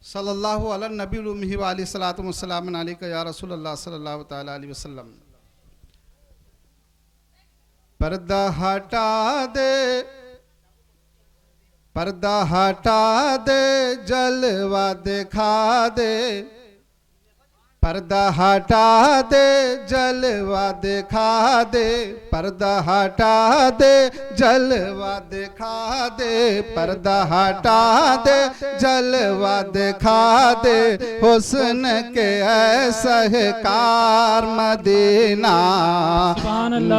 सल्लल्लाहु अला नबी उम्मी व अलैहि सलातु व सलाम अलैका या रसूलल्लाह सल्लल्लाहु तआला अलैहि वसल्लम। पर्दा हटा दे, पर्दा हटा दे, जलवा दिखा दे, पर्दा हटा दे, जलवा दिखा दे, पर्दा हटा दे, जलवा दिखा दे, पर्दा हटा दे, जलवा दिखा दे, हुस्न के ऐसा कार मदीना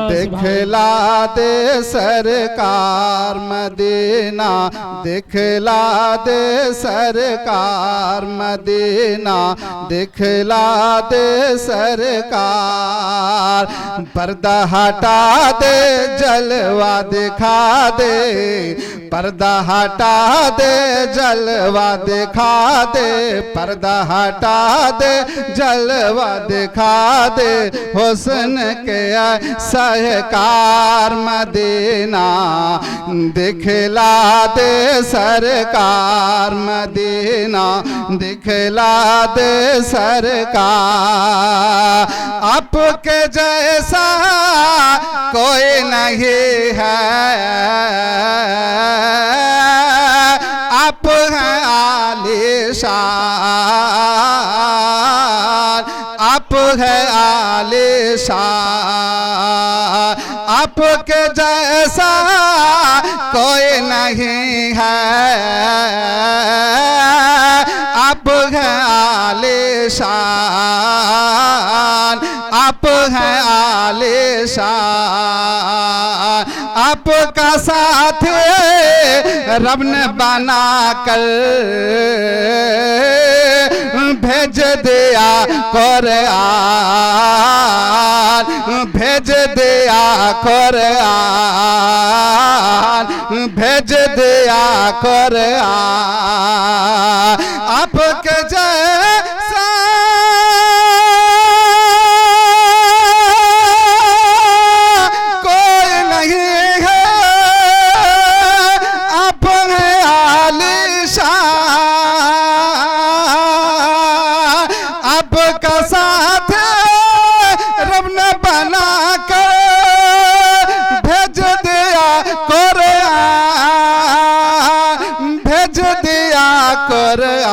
दिखला दे सरकार मदीना, दिखला दे सरकार मदीना, दिखला दे सरकार। पर्दा हटा दे, जलवा दिखा दे, पर्दा हटा दे, जलवा दिखा दे, पर्दा हटा दे, जलवा दिखा दे, हुस्न के सहकार मदीना दिखला दे सरकार मदीना, दिखला दे सरकार। आपके जैसा कोई नहीं है, आप हैं आलीशान, आप है आलीशान, आपके जैसा कोई नहीं है, आप है आलीशान, आप है आलीशान। आपका साथ रब ने बना कर भेज दिया कुरआन, भेज दिया कुरआन, भेज दिया कुरआन। आपके जैसा कोई नहीं है, आप हैं आलीशान, आपका साथ रब ने बना कर भेज दिया कुरआन, भेज दिया कुरआन।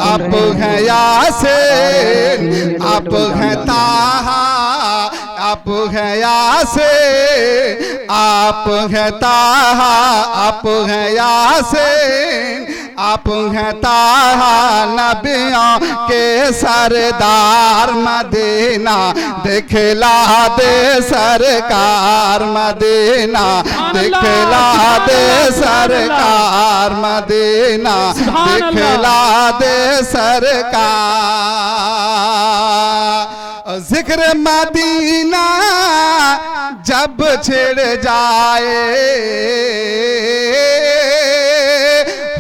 आप हैं यासीन, आप हैं ताहा, आप हैं यासीन, आप हैं ताहा, आप हैं यासीन, आप हैं ताहा, नबियों के सरदार मदीना दिखला दे सरकार मदीना, दिखला दे सरकार मदीना, दिखला दे सरकार। जिक्र मदीना जब छिड़ जाए,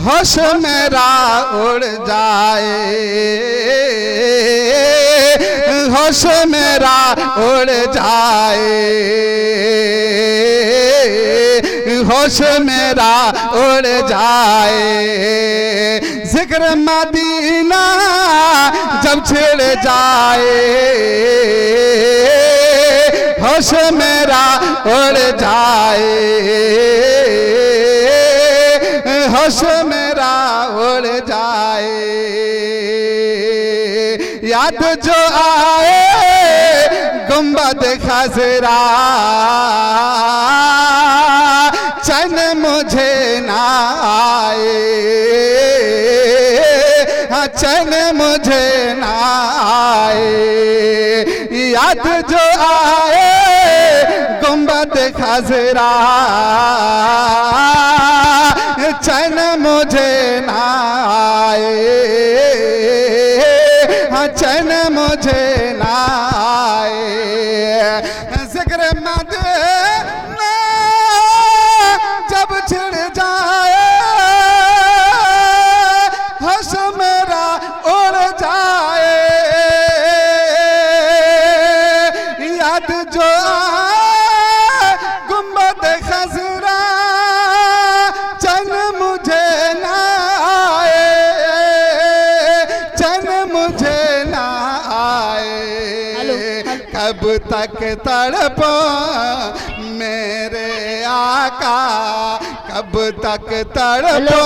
होश मेरा उड़ जाए, होश मेरा उड़ जाए, होश मेरा उड़ जाए। जिक्र मदीना जब छिड़ जाए, होश मेरा उड़ जाए, होश मेरा उड़ जाए। याद जो आए गुंबद खजरा, चैन मुझे ना आए, चैन मुझे ना आए। याद जो आए गुंबद खजरा, चैन मुझे ना आए, चैन मुझे ना आए। जिक्र मदीना जब छिड़ जाए, होश मेरा उड़ जाए। याद जो आए गुंबद खजरा, चैन मुझे ना आए, कब तक तड़पो मेरे आका, कब तक तड़पो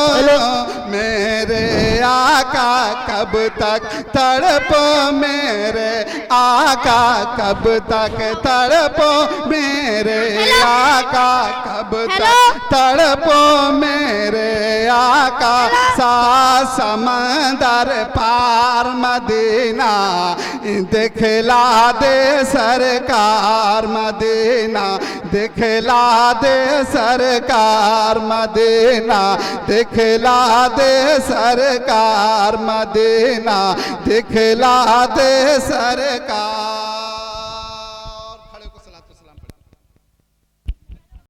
मेरे आका, कब तक तड़पो मेरे आका, कब तक तड़पो मेरे आका, कब तक तड़पो मेरे आका। समंदर पार मदीना दिखला दे सरकार, मदीना दिखला दे सरकार, मदीना दिखला दे सरकार, मदीना दिखला दे सरकार।